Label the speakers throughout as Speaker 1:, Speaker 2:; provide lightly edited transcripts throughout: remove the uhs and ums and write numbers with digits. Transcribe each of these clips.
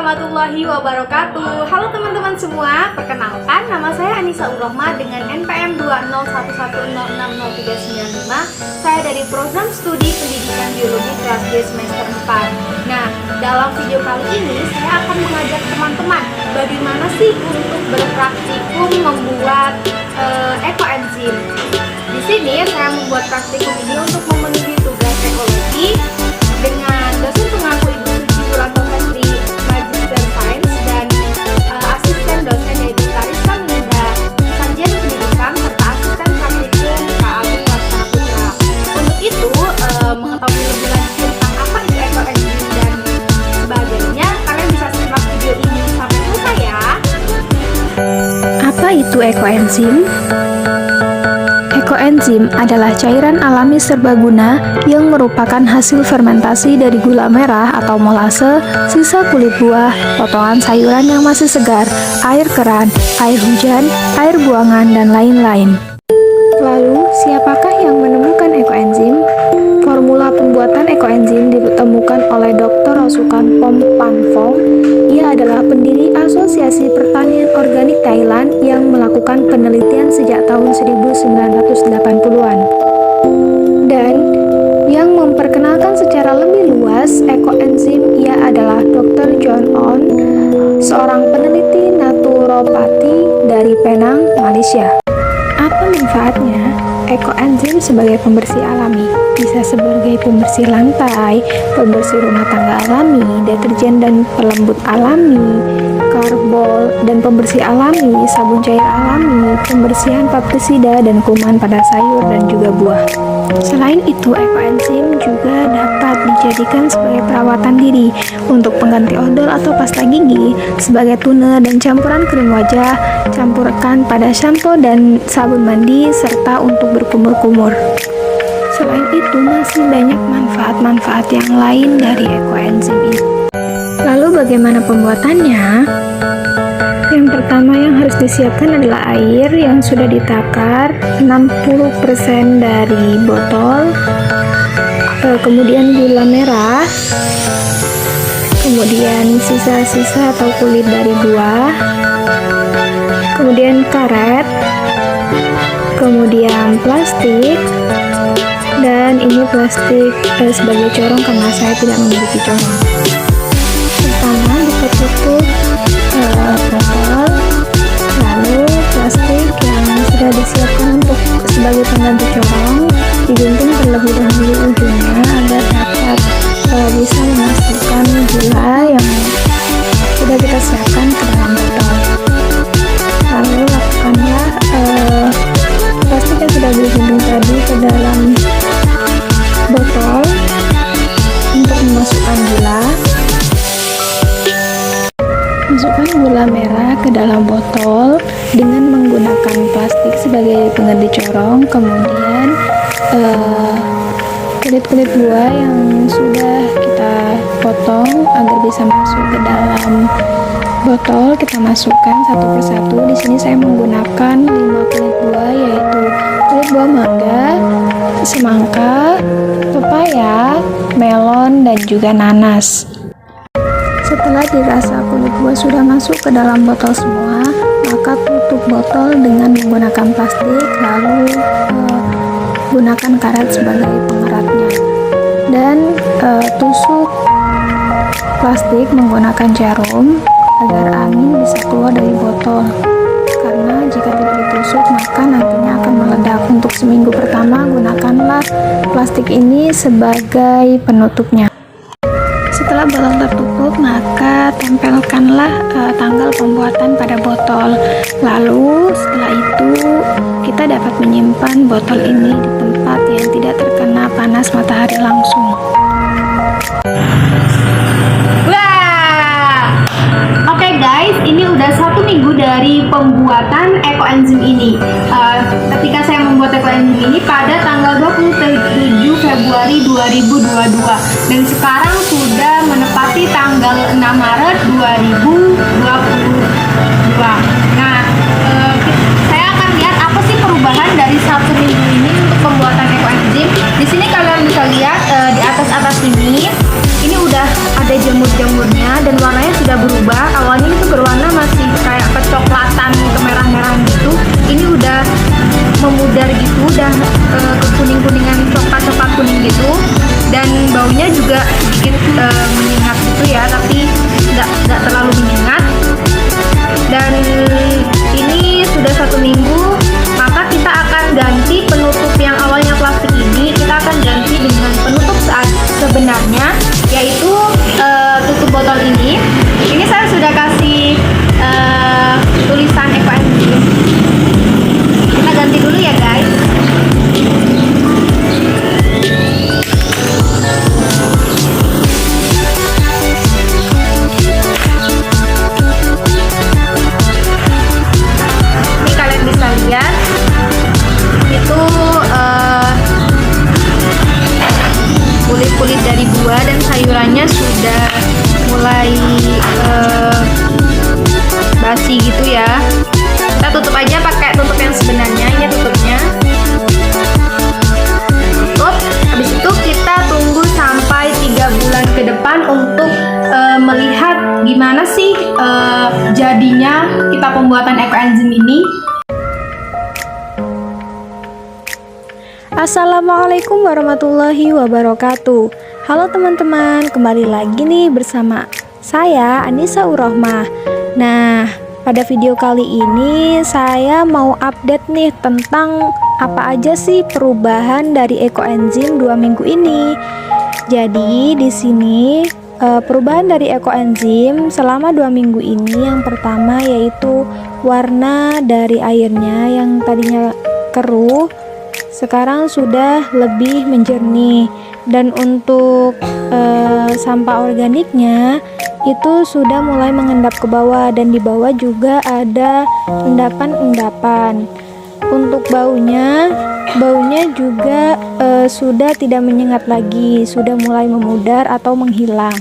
Speaker 1: warahmatullahi wabarakatuh. Halo teman-teman semua, perkenalkan nama saya Anissa Urrohma dengan NPM 20110600395. Saya dari program studi pendidikan biologi kelas D semester 4. Nah, dalam video kali ini saya akan mengajak teman-teman bagaimana sih untuk berpraktikum membuat ekoenzim. Di sini saya membuat praktikum ini untuk memenuhi tugas ekologi dengan dosen pengaku Ibu Suci Wulanto Hendri, Magister Sains, dan asisten dosen yaitu Karissa Minda, Sarjana Pendidikan, serta asisten praktikum KAU Warsana Putra. Untuk itu, mengetahui lebih lanjut tentang apa itu ekoenzim dan sebagainya, kalian bisa simak video ini sampai selesai ya.
Speaker 2: Apa itu ekoenzim? Ekoenzim adalah cairan alami serbaguna yang merupakan hasil fermentasi dari gula merah atau molase, sisa kulit buah, potongan sayuran yang masih segar, air keran, air hujan, air buangan, dan lain-lain. Lalu, siapakah yang menemukan ekoenzim? Formula pembuatan ekoenzim ditemukan oleh Dr. Rasukan Phompanphong. Ia adalah pendiri Asosiasi Pertanian Organik Thailand yang melakukan penelitian sejak tahun 1980-an. Dan yang memperkenalkan secara lebih luas ekoenzim ia adalah Dr. John On, seorang peneliti naturopati dari Penang, Malaysia. Apa manfaatnya? Ekoenzim sebagai pembersih alami bisa sebagai pembersih lantai, pembersih rumah tangga alami, deterjen dan pelembut alami, karbol dan pembersih alami, sabun cair alami, pembersihan pestisida dan kuman pada sayur dan juga buah. Selain itu, ekoenzim juga dapat dijadikan sebagai perawatan diri untuk pengganti odol atau pasta gigi, sebagai toner dan campuran krim wajah, campurkan pada shampoo dan sabun mandi, serta untuk berkumur-kumur. Selain itu, masih banyak manfaat-manfaat yang lain dari ekoenzim ini. Lalu bagaimana pembuatannya? Yang pertama yang harus disiapkan adalah air yang sudah ditakar 60% dari botol, kemudian gula merah, kemudian sisa-sisa atau kulit dari buah, kemudian karet, kemudian plastik, dan ini plastik sebagai corong karena saya tidak memiliki corong. Pertama, ditutup botol, lalu plastik yang sudah disiapkan untuk sebagai pengganti corong digunting terlebih dahulu ujungnya agar dapat bisa memasukkan gula yang sudah kita siapkan ke dalam botol. Lalu lakukanlah plastik yang sudah digunting tadi ke dalam botol untuk memasukkan gula. Masukkan gula merah ke dalam botol dengan menggunakan plastik sebagai pengganti corong, kemudian kulit-kulit buah yang sudah kita potong agar bisa masuk ke dalam botol kita masukkan satu persatu. Di sini saya menggunakan 5 kulit buah, yaitu kulit buah mangga, semangka, pepaya, melon, dan juga nanas. Setelah dirasa kulit buah sudah masuk ke dalam botol semua, maka tutup botol dengan menggunakan plastik, lalu gunakan karet sebagai pengeratnya. Dan tusuk plastik menggunakan jarum agar angin bisa keluar dari botol. Karena jika tidak ditusuk, maka nantinya akan meledak. Untuk seminggu pertama, gunakanlah plastik ini sebagai penutupnya. Setelah botol tertutup, maka tempelkanlah tanggal pembuatan pada botol. Lalu setelah itu kita dapat menyimpan botol ini di tempat yang tidak terkena panas matahari langsung.
Speaker 1: Wah, oke guys, ini udah 1 minggu dari pembuatan ekoenzim ini. Ketika saya membuat ekoenzim ini pada tanggal 27 Februari 2022 dan sekarang sudah menepati tanggal 6 Maret 2022. Nah, saya akan lihat apa sih perubahan dari 1 minggu ini untuk pembuatan ekoenzim. Di sini kalian bisa lihat di atas ini ini udah ada jamur-jamurnya dan warnanya sudah berubah. Awalnya itu berwarna masih kayak kecoklatan, kemerah-merahan gitu. Ini udah memudar gitu, udah kekuning-kuningan, coklat-coklat kuning gitu. Dan baunya juga sedikit menyengat gitu ya, tapi nggak terlalu menyengat. Dan ini sudah 1 minggu, maka kita akan ganti penutup yang awalnya plastik ini, kita akan ganti dengan penutup sebenarnya, yaitu tutup botol ini. Ini saya sudah kasih tulisan ekoenzim. Kita ganti dulu ya guys. Ini kalian bisa lihat itu kulit-kulit dari buah dan sayurannya sudah mulai basi gitu ya. Kita tutup aja pakai tutup yang sebenarnya. Ini tutupnya. Tutup. Habis itu kita tunggu sampai 3 bulan ke depan untuk melihat gimana sih jadinya kita pembuatan ekoenzim ini.
Speaker 2: Assalamualaikum warahmatullahi wabarakatuh. Halo teman-teman, kembali lagi nih bersama saya Anissa Urrohmah. Nah, pada video kali ini saya mau update nih tentang apa aja sih perubahan dari ekoenzim 2 minggu ini. Jadi di sini perubahan dari ekoenzim selama 2 minggu ini, yang pertama yaitu warna dari airnya yang tadinya keruh sekarang sudah lebih menjernih, dan untuk sampah organiknya itu sudah mulai mengendap ke bawah, dan di bawah juga ada endapan-endapan. Untuk baunya juga sudah tidak menyengat lagi, sudah mulai memudar atau menghilang.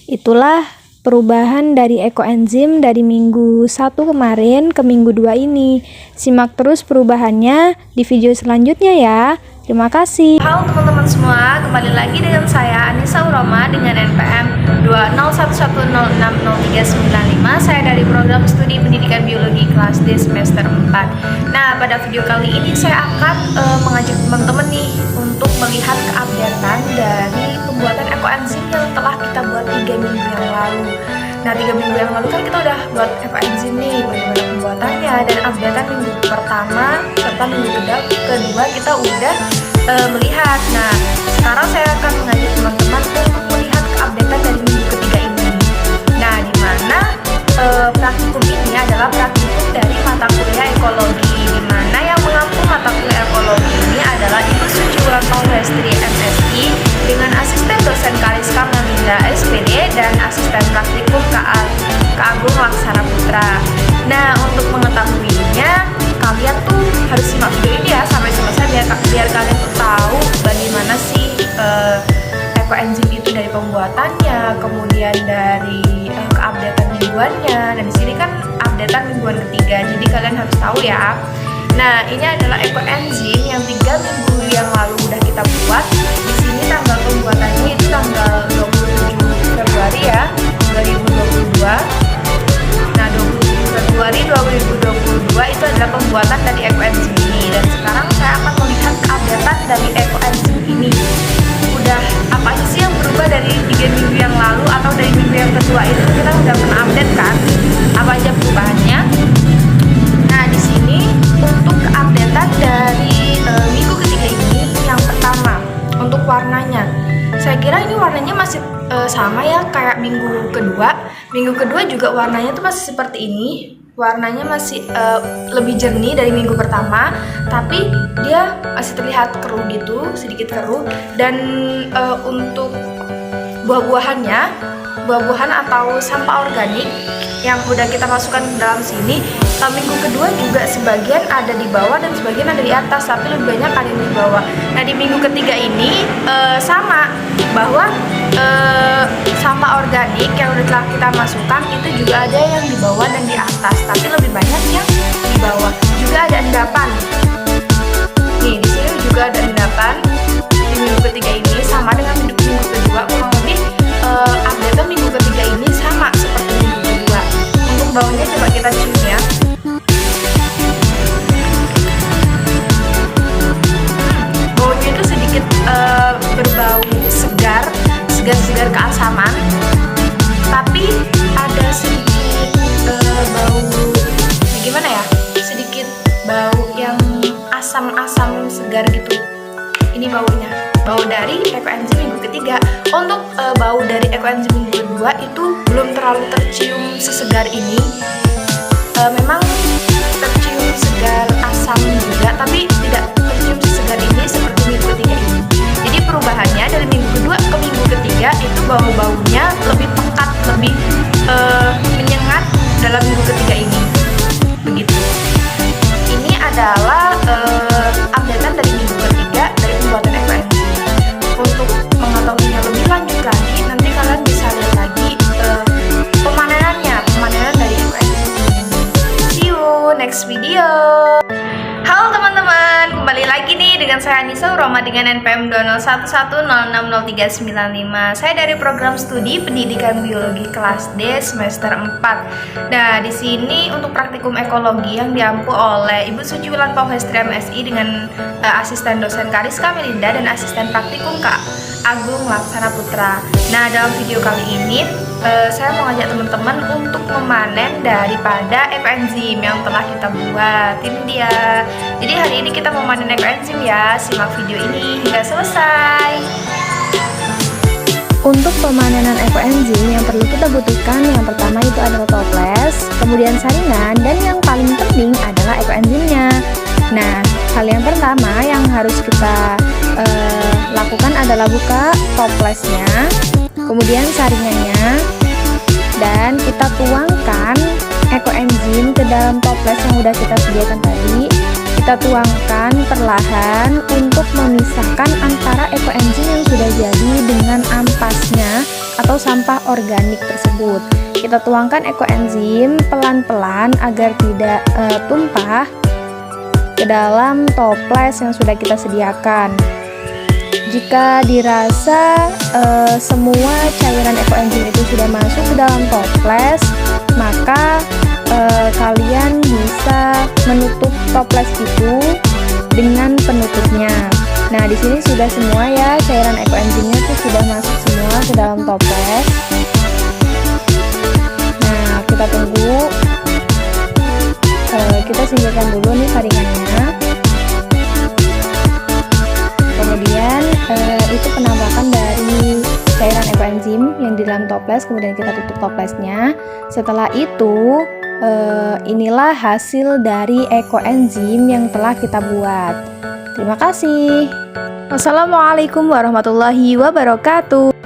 Speaker 2: Itulah perubahan dari ekoenzim dari minggu 1 kemarin ke minggu 2 ini. Simak terus perubahannya di video selanjutnya ya. Terima kasih.
Speaker 1: Halo teman-teman semua, kembali lagi dengan saya Anissa Urrohmah dengan NPM 201106039. Saya dari program studi pendidikan biologi kelas D semester 4. Nah, pada video kali ini saya akan mengajak teman-teman nih untuk melihat keupdatean dari pembuatan ekoenzim yang telah kita buat 3 minggu yang lalu. Nah, 3 minggu yang lalu kan kita udah buat ekoenzim nih, bagaimana pembuatannya, dan updatean minggu pertama serta minggu kedua kita udah melihat. Nah, sekarang saya akan mengajak teman-teman untuk melihat keupdatean dari minggu ketiga ini. Nah, di mana praktikum ini adalah praktikum dari mata kuliah ekologi, di mana yang mengampu mata kuliah ekologi ini adalah Ibu Suci Wulandari Lestri MSI dengan asisten dosen Kaliska Melinda SPD dan asisten praktikum Kak Agung Laksana Putra. Nah, untuk mengetahuinya kalian tuh harus simak video ini ya sampai selesai biar kalian tuh tahu bagaimana sih ekoenzim itu dari pembuatannya, kemudian dari keupdatean mingguannya, dan di sini kan updatean mingguan ketiga, jadi kalian harus tahu ya. Nah, ini adalah ekoenzim yang 3 minggu yang lalu udah kita buat. Di sini tanggal pembuatannya itu tanggal 27 Februari ya, 2022. Nah, 27 Februari 2022 itu adalah pembuatan dari ekoenzim ini, dan sekarang saya akan melihat keupdatean dari ekoenzim ini. Udah apa aja sih yang berubah dari 3 minggu yang lalu atau dari minggu yang kedua itu kita udah pernah update kan? Apa aja perubahannya? Nah, di sini untuk keupdatean dari minggu ketiga ini, yang pertama untuk warnanya. Saya kira ini warnanya masih sama ya kayak minggu kedua. Minggu kedua juga warnanya tuh masih seperti ini. Warnanya masih lebih jernih dari minggu pertama, tapi dia masih terlihat keruh gitu, sedikit keruh. Dan untuk buah-buahan atau sampah organik yang udah kita masukkan ke dalam sini, minggu kedua juga sebagian ada di bawah dan sebagian ada di atas, tapi lebih banyak ada di bawah. Nah, di minggu ketiga ini sama, bahwa sampah organik yang udah kita masukkan itu juga ada yang di bawah dan di atas, tapi lebih banyak yang di bawah. Juga ada endapan. Nih, di sini juga ada endapan di minggu ketiga ini, sama dengan minggu kedua, kurang lebih keasaman, tapi ada sedikit bau, gimana ya? Sedikit bau yang asam-asam segar gitu. Ini baunya, bau dari ekoenzim minggu ketiga. Untuk bau dari ekoenzim minggu kedua itu belum terlalu tercium sesegar ini. Memang tercium segar asam juga, tapi tidak tercium sesegar ini seperti minggu ketiga ini. Jadi perubahannya dari minggu kedua ke minggu ketiga itu bau-baunya lebih pekat, lebih menyengat dalam minggu ketiga ini. Begitu. Ini adalah updatean dari minggu ketiga dari pembuatan ekoenzim. Untuk mengetahuinya lebih lanjut lagi, nanti kalian bisa lihat lagi pemanenan dari ekoenzim. See you next video. Halo teman-teman, kembali lagi nih dengan saya Anissa Uroma dengan NPM 20110600395. Saya dari program studi Pendidikan Biologi kelas D semester 4. Nah, di sini untuk praktikum ekologi yang diampu oleh Ibu Suci Wulan Pauhestri MSI dengan asisten dosen Kariska Melinda dan asisten praktikum Kak Agung Laksana Putra. Nah, dalam video kali ini saya mau ngajak teman-teman untuk memanen daripada ekoenzim yang telah kita buat. Ini dia. Jadi hari ini kita memanen ekoenzim ya. Simak video ini hingga selesai.
Speaker 2: Untuk pemanenan ekoenzim yang perlu kita butuhkan yang pertama itu adalah toples, kemudian saringan, dan yang paling penting adalah ekoenzimnya. Nah, hal yang pertama yang harus kita lakukan adalah buka toplesnya, kemudian saringannya, dan kita tuangkan ekoenzim ke dalam toples yang udah kita sediakan tadi. Kita tuangkan perlahan untuk memisahkan antara ekoenzim yang sudah jadi dengan ampasnya atau sampah organik tersebut. Kita tuangkan ekoenzim pelan-pelan agar tidak tumpah ke dalam toples yang sudah kita sediakan. Jika dirasa semua cairan ekoenzim itu sudah masuk ke dalam toples, maka kalian bisa menutup toples itu dengan penutupnya. Nah, di sini sudah semua ya, cairan ekoenzimnya itu sudah masuk semua ke dalam toples. Nah, kita tunggu. Kita singkirkan dulu nih saringannya. Kemudian itu penampakan dari cairan ekoenzim yang di dalam toples, kemudian kita tutup toplesnya. Setelah itu inilah hasil dari ekoenzim yang telah kita buat. Terima kasih. Wassalamualaikum warahmatullahi wabarakatuh.